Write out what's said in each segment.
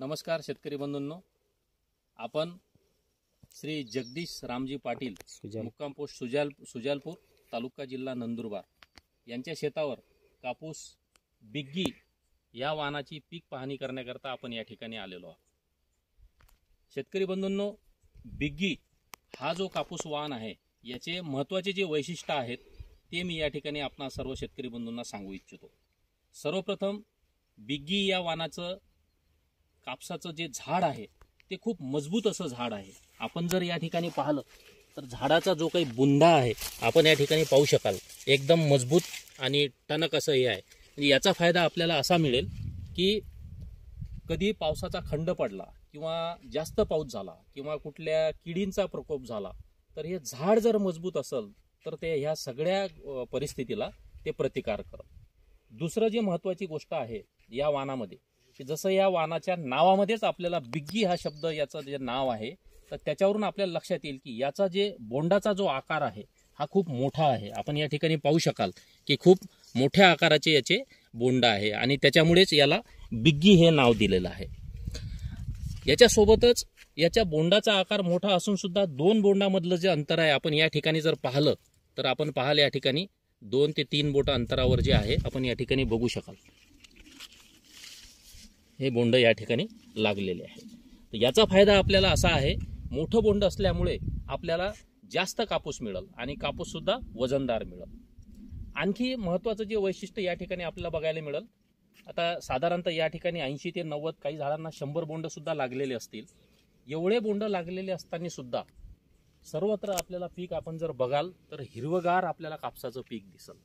नमस्कार शेतकरी बंधूंनो, आपण श्री जगदीश रामजी पाटील मुक्काम पोस्ट सुजालपूर तालुका जिल्हा नंदुरबार यांच्या शेतावर कापूस बिग्गी या वाहनाची पीक पाहणी करण्याकरता आपण या ठिकाणी आलेलो आहोत। शेतकरी बंधूंनो, बिग्गी हा जो कापूस वाहन आहे याचे महत्त्वाचे जे वैशिष्ट्य आहेत ते मी या ठिकाणी आपणा सर्व शेतकरी बंधूंना सांगू इच्छितो। सर्वप्रथम बिग्गी या वाहनाचं कापसाचं जे झाड आहे ते खूप मजबूत असं झाड आहे। आपण जर या ठिकाणी पाहिलं तर झाडाचा जो काही बुंदा आहे आपण या ठिकाणी पाहू शकाल, एकदम मजबूत आणि टणक असं हे आहे। म्हणजे याचा फायदा आपल्याला असा मिळेल की कधी पावसाचा खंड पडला किंवा जास्त पाऊस झाला किंवा कुठल्या किडींचा प्रकोप झाला तर हे झाड जर मजबूत असेल तर ते ह्या सगळ्या परिस्थितीला ते प्रतिकार करतं। दुसरं जे महत्त्वाची गोष्ट आहे या वाहनामध्ये की जसं या वाहनाच्या नावामध्येच आपल्याला बिग्गी हा शब्द याचं जे नाव आहे तर त्याच्यावरून आपल्याला लक्षात येईल की याचा जे बोंडाचा जो आकार आहे हा खूप मोठा आहे। आपण या ठिकाणी पाहू शकाल की खूप मोठ्या आकाराचे याचे बोंड आहे आणि त्याच्यामुळेच याला बिग्गी हे नाव दिलेलं आहे। याच्यासोबतच याच्या बोंडाचा आकार मोठा असून सुद्धा दोन बोंडामधलं जे अंतर आहे आपण या ठिकाणी जर पाहिलं तर आपण पाहाल या ठिकाणी 2 ते 3 बोट अंतरावर जे आहे आपण या ठिकाणी बघू शकाल, हे बोंड या ठिकाणी लागलेले आहे। तर याचा फायदा आपल्याला असा आहे, मोठं बोंड असल्यामुळे आपल्याला जास्त कापूस मिळेल आणि कापूस सुद्धा वजनदार मिळेल। आणखी महत्त्वाचं जे वैशिष्ट्य या ठिकाणी आपल्याला बघायला मिळेल, आता साधारणतः या ठिकाणी 80 ते 90 काही झाडांना 100 बोंड सुद्धा लागलेले असतील। एवढे बोंड लागलेले असताना सुद्धा सर्वत्र आपल्याला पीक आपण जर बघाल तर हिरवगार आपल्याला कापसाचं पीक दिसेल।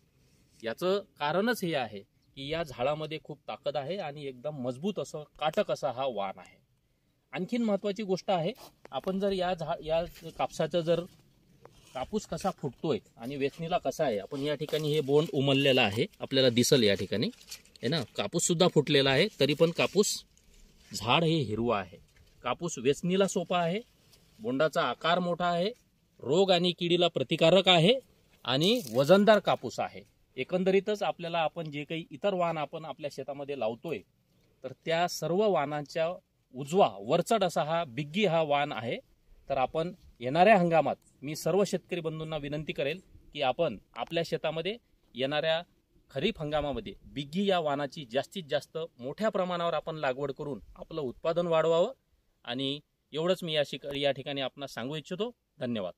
याचं कारणच हे आहे की या झाडामध्ये खूप ताकद आहे आणि एकदम मजबूत असं काटक असा हा वाण आहे। आणखीन महत्त्वाची गोष्ट आहे, आपण जर या कापसाचं जर कापूस कसा फुटतोय आणि वेचणीला कसा आहे, आपण या ठिकाणी हे बोंड उमललेलं आहे आपल्याला दिसेल या ठिकाणी आहे ना, कापूस सुद्धा फुटलेला आहे तरी पण कापूस झाड हे हिरवं आहे। कापूस वेचणीला सोपा आहे, बोंडाचा आकार मोठा आहे, रोग आणि किडीला प्रतिकारक आहे आणि वजनदार कापूस आहे। एकंदरीतच आपल्याला आपण जे काही इतर वाण आपण आपल्या शेतामध्ये लावतोय तर त्या सर्व वाणांच्या उजवा वरचढ असा हा बिग्गी हा वाण आहे। तर आपण येणाऱ्या हंगामात मी सर्व शेतकरी बंधूंना विनंती करेल की आपण आपल्या शेतामध्ये येणाऱ्या खरीप हंगामामध्ये बिग्गी या वाणाची जास्तीत जास्त मोठ्या प्रमाणावर आपण लागवड करून आपलं उत्पादन वाढवावं। आणि एवढंच मी या ठिकाणी आपणास सांगू इच्छितो। धन्यवाद।